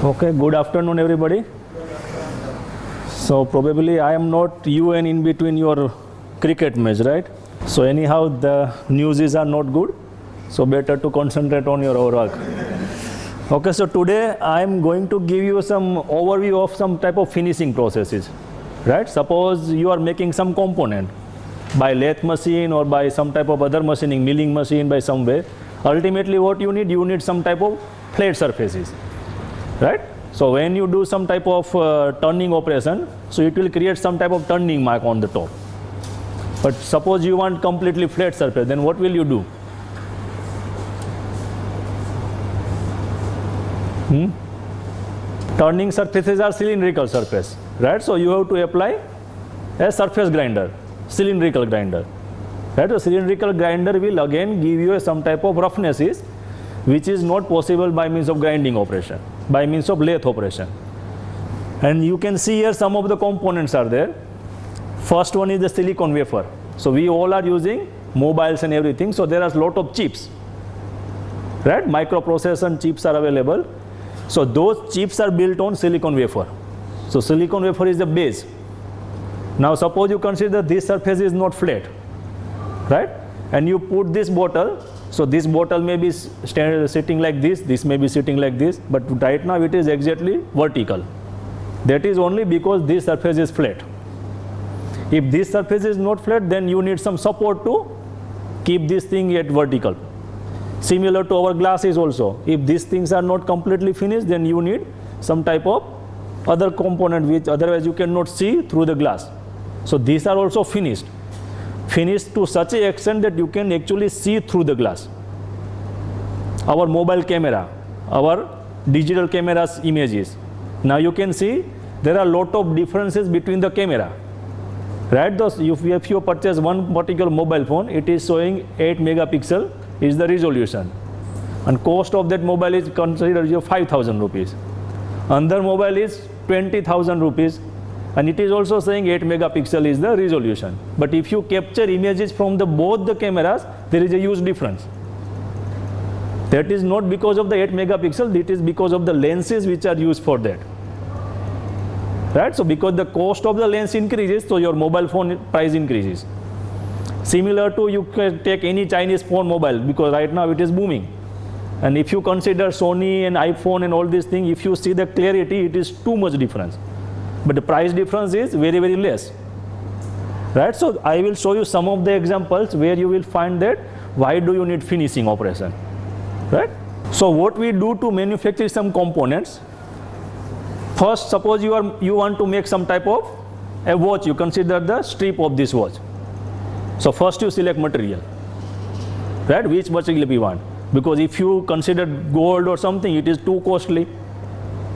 Okay, good afternoon everybody. So probably I am not you and in between your cricket match, right? So anyhow the news are not good, so better to concentrate on your work. Okay, so today I am going to give you some overview of some type of finishing processes, right? Suppose you are making some component by lathe machine or by some type of other machining, milling machine by some way. Ultimately what you need some type of flat surfaces, right? So when you do some type of turning operation, so it will create some type of turning mark on the top. But suppose you want completely flat surface, then what will you do? Turning surfaces are cylindrical surface, right? So you have to apply a surface grinder, cylindrical grinder, right? So cylindrical grinder will again give you some type of roughnesses which is not possible by means of grinding operation, by means of lathe operation. And you can see here some of the components are there. First one is the silicon wafer. So we all are using mobiles and everything, so there are a lot of chips, right? Microprocessor chips are available. So those chips are built on silicon wafer. So silicon wafer is the base. Now suppose you consider this surface is not flat, right? And you put this bottle, so this bottle may be sitting like this may be sitting like this, but right now it is exactly vertical. That is only because this surface is flat. If this surface is not flat, then you need some support to keep this thing at vertical. Similar to our glasses also. If these things are not completely finished, then you need some type of other component which otherwise you cannot see through the glass. So these are also finished to such an extent that you can actually see through the glass. Our mobile camera, our digital camera's images. Now you can see there are a lot of differences between the camera, right? If you purchase one particular mobile phone, it is showing 8 megapixel is the resolution, and cost of that mobile is considered 5,000 rupees. Another mobile is 20,000 rupees, and it is also saying 8 megapixel is the resolution. But if you capture images from both the cameras, there is a huge difference. That is not because of the 8 megapixel, it is because of the lenses which are used for that, right? So because the cost of the lens increases, so your mobile phone price increases. Similar to you can take any Chinese phone mobile, because right now it is booming. And if you consider Sony and iPhone and all these things, if you see the clarity, it is too much difference. But the price difference is very, very less, right? So I will show you some of the examples where you will find that why do you need finishing operation, right? So what we do to manufacture some components. First, suppose you want to make some type of a watch. You consider the strip of this watch. So first you select material, right? Which material we want, because if you consider gold or something, it is too costly.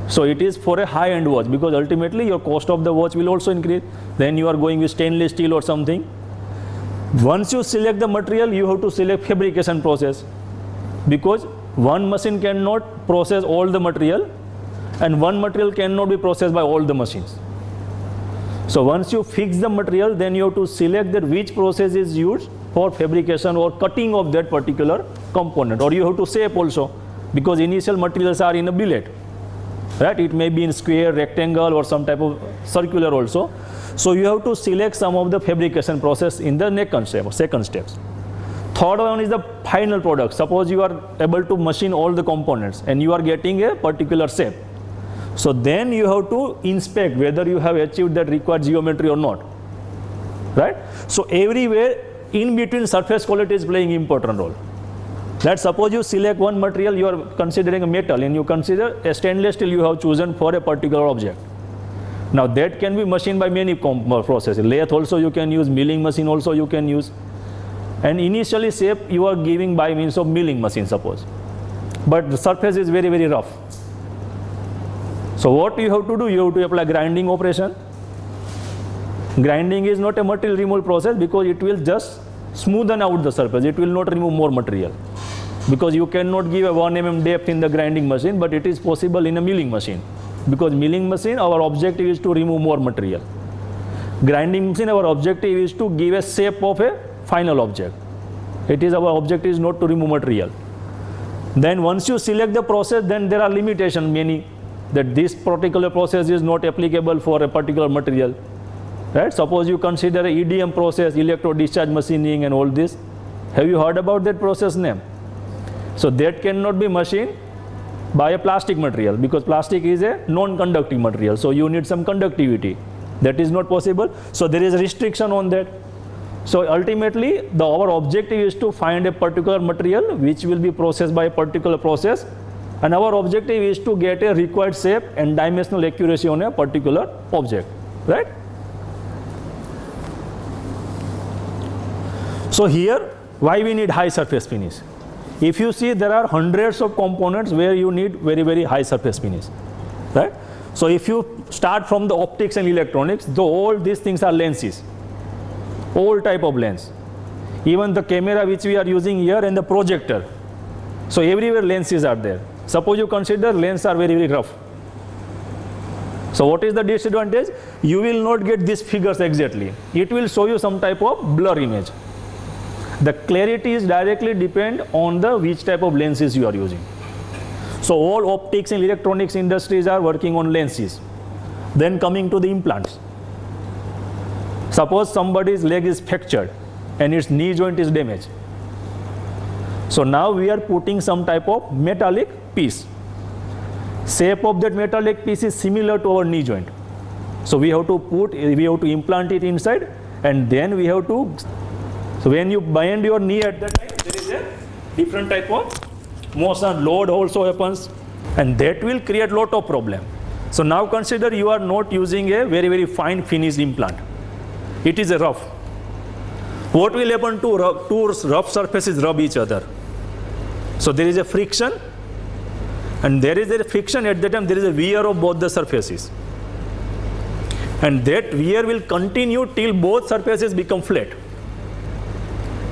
So it is for a high-end watch, because ultimately your cost of the watch will also increase. Then you are going with stainless steel or something. Once you select the material, you have to select fabrication process, because one machine cannot process all the material, and one material cannot be processed by all the machines. So once you fix the material, then you have to select that which process is used for fabrication or cutting of that particular component, or you have to shape also, because initial materials are in a billet, right? It may be in square, rectangle, or some type of circular also. So you have to select some of the fabrication process in the second steps. Third one is the final product. Suppose you are able to machine all the components and you are getting a particular shape. So then you have to inspect whether you have achieved that required geometry or not, right? So everywhere in between surface quality is playing important role. Let's suppose you select one material, you are considering a metal, and you consider a stainless steel you have chosen for a particular object. Now that can be machined by many processes. Lathe also you can use, milling machine also you can use. And initially shape you are giving by means of milling machine, suppose. But the surface is very, very rough. So what you have to do, you have to apply grinding operation. Grinding is not a material removal process, because it will just smoothen out the surface. It will not remove more material, because you cannot give a 1 mm depth in the grinding machine, but it is possible in a milling machine, because milling machine our objective is to remove more material. Grinding machine our objective is to give a shape of a final object. It is our objective is not to remove material. Then once you select the process, then there are limitations many. that this particular process is not applicable for a particular material. Right? Suppose you consider a EDM process, electro discharge machining and all this. Have you heard about that process name? So that cannot be machined by a plastic material because plastic is a non-conducting material. So you need some conductivity. That is not possible. So there is a restriction on that. So ultimately, our objective is to find a particular material which will be processed by a particular process, and our objective is to get a required shape and dimensional accuracy on a particular object, right? So here, why we need high surface finish? If you see, there are hundreds of components where you need very, very high surface finish, right? So if you start from the optics and electronics, all these things are lenses. All type of lens, even the camera which we are using here and the projector. So everywhere lenses are there. Suppose you consider lenses are very, very rough. So what is the disadvantage? You will not get these figures exactly. It will show you some type of blur image. The clarity is directly depend on the which type of lenses you are using. So all optics and electronics industries are working on lenses. Then coming to the implants. Suppose somebody's leg is fractured and its knee joint is damaged. So now we are putting some type of metallic piece. Shape of that metallic piece is similar to our knee joint. So we have to implant it inside, and then we have to. So when you bend your knee at that time, there is a different type of motion, load also happens, and that will create lot of problem. So now consider you are not using a very, very fine finished implant. It is a rough. What will happen to two rough surfaces rub each other? So there is a friction, and there is a friction at that time, there is a wear of both the surfaces. And that wear will continue till both surfaces become flat.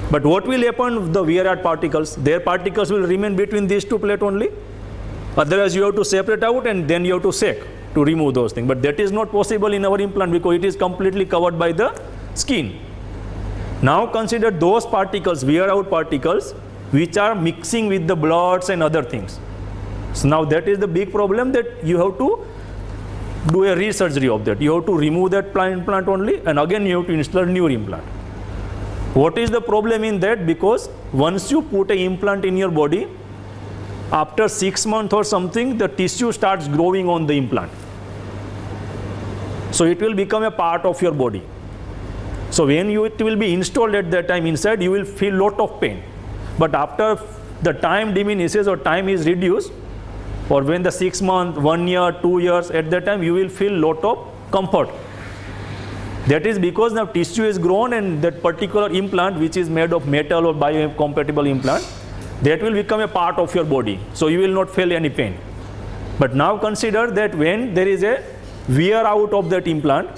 But what will happen with the wear particles? Their particles will remain between these two plates only. Otherwise you have to separate out and then you have to shake to remove those things. But that is not possible in our implant because it is completely covered by the skin. Now consider those particles, wear out particles, which are mixing with the bloods and other things. So now that is the big problem, that you have to do a resurgery of that. You have to remove that implant only, and again you have to install new implant. What is the problem in that? Because once you put an implant in your body, after 6 months or something, the tissue starts growing on the implant. So it will become a part of your body. So when it will be installed at that time inside, you will feel lot of pain. But after the time diminishes or time is reduced, or when the 6 months, 1 year, 2 years, at that time you will feel lot of comfort. That is because now tissue is grown, and that particular implant, which is made of metal or biocompatible implant, that will become a part of your body. So you will not feel any pain. But now consider that when there is a wear out of that implant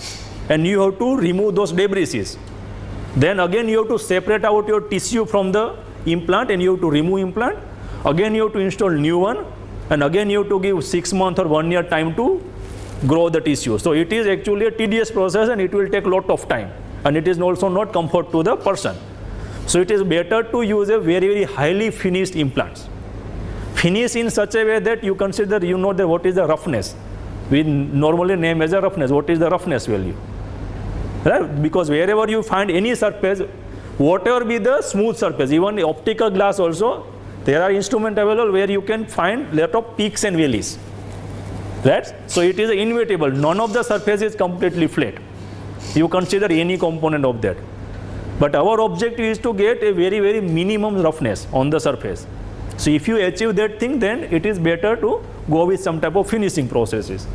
and you have to remove those debris, then again you have to separate out your tissue from the implant and you have to remove implant. Again you have to install new one, and again you have to give 6 months or 1 year time to grow the tissue. So it is actually a tedious process, and it will take lot of time, and it is also not comfort to the person. So it is better to use a very, very highly finished implants. Finish in such a way that you consider, you know, that what is the roughness. We normally name as a roughness. What is the roughness value? Right? Because wherever you find any surface, whatever be the smooth surface, even the optical glass also, there are instruments available where you can find lot of peaks and valleys. Right? So it is inevitable. None of the surface is completely flat. You consider any component of that. But our objective is to get a very, very minimum roughness on the surface. So if you achieve that thing, then it is better to go with some type of finishing processes.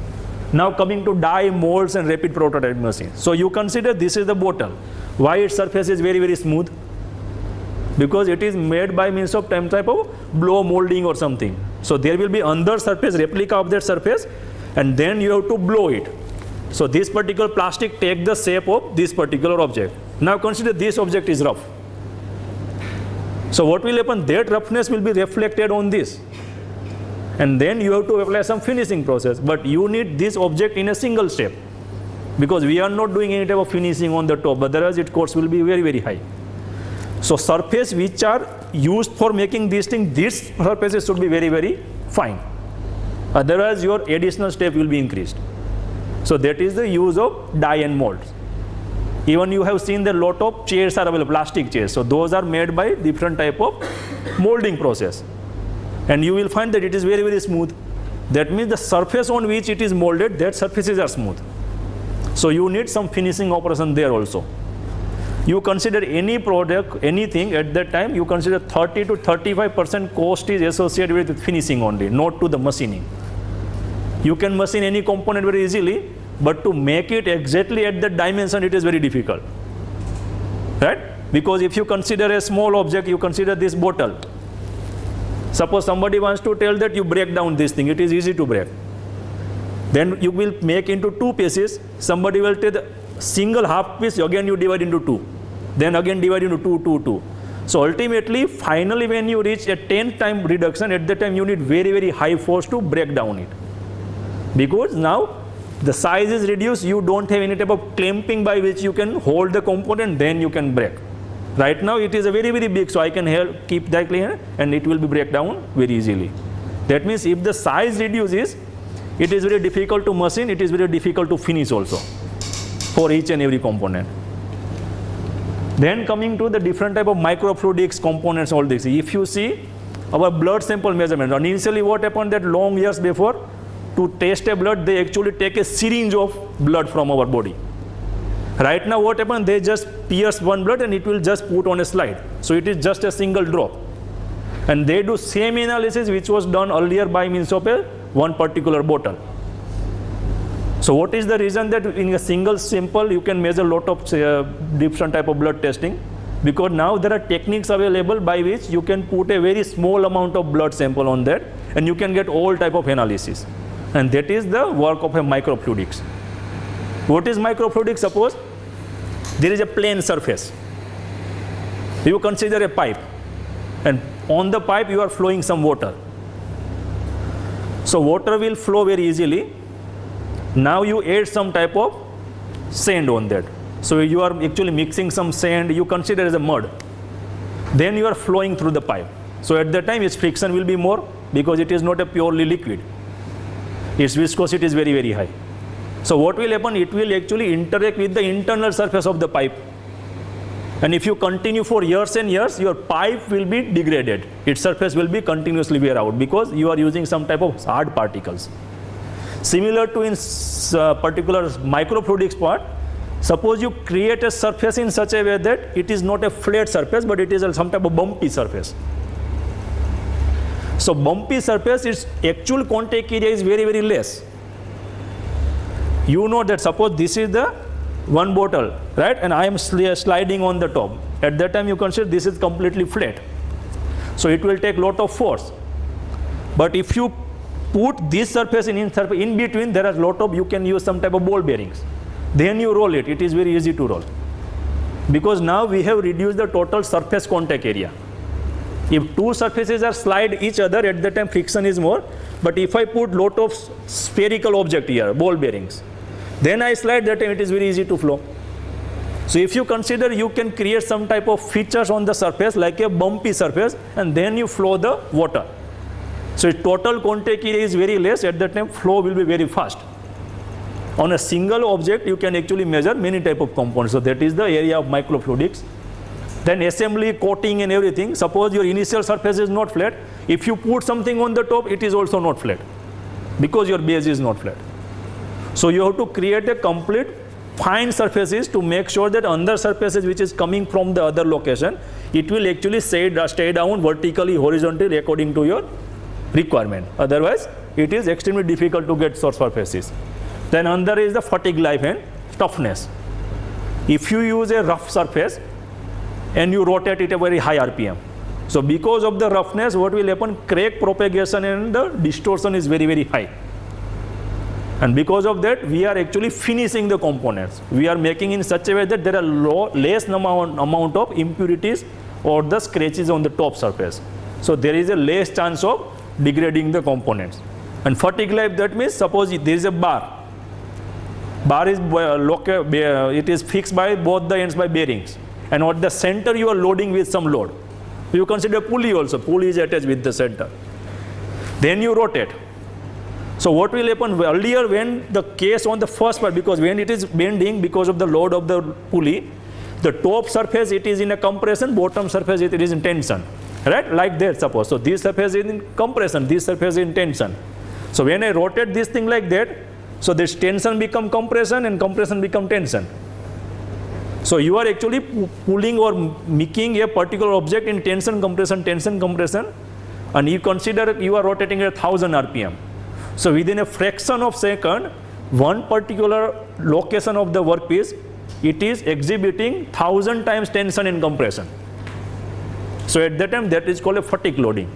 Now coming to die, molds and rapid prototype machine. So you consider this is the bottle. Why its surface is very, very smooth? Because it is made by means of some type of blow molding or something. So there will be under surface, replica of that surface, and then you have to blow it. So this particular plastic take the shape of this particular object. Now consider this object is rough. So what will happen? That roughness will be reflected on this. And then you have to apply some finishing process. But you need this object in a single step. Because we are not doing any type of finishing on the top. Otherwise its cost will be very, very high. So surface which are used for making these things, these surfaces should be very, very fine. Otherwise, your additional step will be increased. So that is the use of die and molds. Even you have seen that lot of chairs are available, plastic chairs. So those are made by different type of molding process. And you will find that it is very, very smooth. That means the surface on which it is molded, that surfaces are smooth. So you need some finishing operation there also. You consider any product, anything at that time, you consider 30 to 35% cost is associated with finishing only, not to the machining. You can machine any component very easily, but to make it exactly at that dimension, it is very difficult. Right? Because if you consider a small object, you consider this bottle. Suppose somebody wants to tell that you break down this thing, it is easy to break. Then you will make into two pieces. Somebody will take the single half piece, again you divide into two. Then again divide into two. So ultimately, finally when you reach a 10 time reduction, at that time you need very, very high force to break down it. Because now the size is reduced, you don't have any type of clamping by which you can hold the component, then you can break. Right now it is a very, very big, so I can keep that here and it will be break down very easily. That means if the size reduces, it is very difficult to machine, it is very difficult to finish also for each and every component. Then coming to the different type of microfluidics components, all this. If you see our blood sample measurement, and initially what happened that long years before, to test a blood, they actually take a syringe of blood from our body. Right now what happened, they just pierce one blood and it will just put on a slide. So it is just a single drop. And they do same analysis which was done earlier by means of one particular bottle. So what is the reason that in a single sample you can measure lot of different type of blood testing? Because now there are techniques available by which you can put a very small amount of blood sample on that and you can get all type of analysis. And that is the work of a microfluidics. What is microfluidics? Suppose there is a plane surface. You consider a pipe and on the pipe you are flowing some water. So water will flow very easily. Now you add some type of sand on that. So you are actually mixing some sand, you consider as a mud. Then you are flowing through the pipe. So at that time its friction will be more because it is not a purely liquid. Its viscosity is very, very high. So what will happen? It will actually interact with the internal surface of the pipe. And if you continue for years and years, your pipe will be degraded. Its surface will be continuously wear out because you are using some type of hard particles. Similar to in particular microfluidics part, suppose you create a surface in such a way that it is not a flat surface, but it is some type of bumpy surface. So bumpy surface, its actual contact area is very, very less. You know that suppose this is the one bottle, right? And I am sliding on the top. At that time you consider this is completely flat. So it will take lot of force. But if you put this surface in between, there are lot of, you can use some type of ball bearings. Then you roll it. It is very easy to roll. Because now we have reduced the total surface contact area. If two surfaces are slide each other, at that time friction is more. But if I put lot of spherical object here, ball bearings, then I slide, that time it is very easy to flow. So if you consider, you can create some type of features on the surface like a bumpy surface and then you flow the water. So total contact area is very less, at that time flow will be very fast. On a single object you can actually measure many type of components. So that is the area of microfluidics. Then assembly, coating and everything. Suppose your initial surface is not flat. If you put something on the top, it is also not flat because your base is not flat. So you have to create a complete fine surfaces to make sure that under surfaces which is coming from the other location, it will actually stay down vertically, horizontally according to your requirement. Otherwise, it is extremely difficult to get such surfaces. Then under is the fatigue life and toughness. If you use a rough surface and you rotate it at a very high RPM, so because of the roughness, what will happen? Crack propagation and the distortion is very, very high. And because of that, we are actually finishing the components. We are making in such a way that there are less amount of impurities or the scratches on the top surface. So there is a less chance of degrading the components. And fatigue life, that means suppose there is a bar. Bar is it is fixed by both the ends by bearings. And at the center you are loading with some load. You consider pulley also. Pulley is attached with the center. Then you rotate. So what will happen earlier when the case on the first part, because when it is bending because of the load of the pulley, the top surface it is in a compression, bottom surface it is in tension, right? Like that suppose. So this surface is in compression, this surface is in tension. So when I rotate this thing like that, so this tension become compression and compression become tension. So you are actually pulling or making a particular object in tension, compression, and you consider you are rotating at 1000 RPM. So within a fraction of second, one particular location of the workpiece, it is exhibiting 1000 times tension and compression. So at that time, that is called a fatigue loading.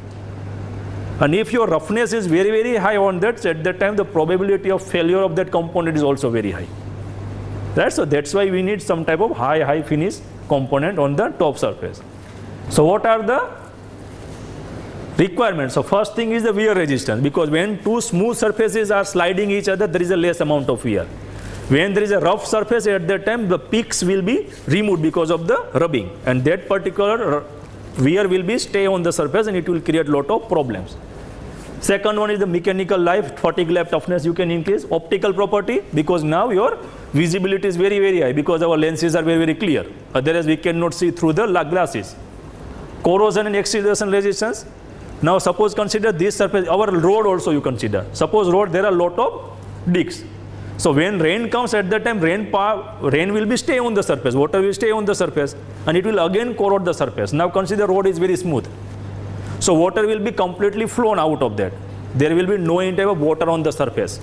And if your roughness is very, very high on that, so at that time, the probability of failure of that component is also very high. Right? So that's why we need some type of high finish component on the top surface. So what are the requirements? So first thing is the wear resistance, because when two smooth surfaces are sliding each other, there is a less amount of wear. When there is a rough surface, at that time the peaks will be removed because of the rubbing, and that particular wear will be stay on the surface and it will create lot of problems. Second one is the mechanical life, fatigue life toughness you can increase. Optical property, because now your visibility is very, very high because our lenses are very, very clear. Otherwise we cannot see through the glasses. Corrosion and oxidation resistance. Now suppose consider this surface, our road also you consider. Suppose road there are lot of dips. So when rain comes, at that time rain will be stay on the surface, water will stay on the surface and it will again corrode the surface. Now consider road is very smooth. So water will be completely flown out of that. There will be no any type of water on the surface.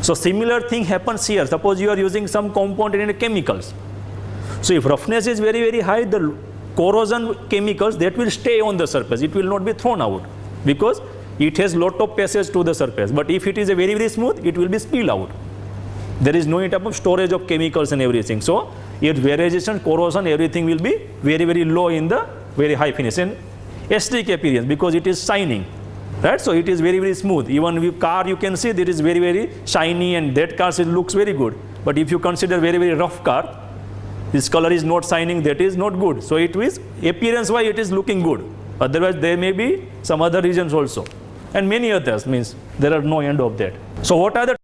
So similar thing happens here. Suppose you are using some compound in chemicals. So if roughness is very, very high, the corrosion chemicals that will stay on the surface. It will not be thrown out because it has lot of passage to the surface. But if it is a very, very smooth, it will be spill out. There is no any type of storage of chemicals and everything. So its wear resistance, corrosion, everything will be very, very low in the very high finish. And aesthetic appearance, because it is shining, right? So it is very, very smooth. Even with car you can see that is very, very shiny, and that car it looks very good. But if you consider very, very rough car, this color is not shining, that is not good. So it is appearance wise it is looking good. Otherwise there may be some other reasons also, and many others, means there are no end of that. So what are the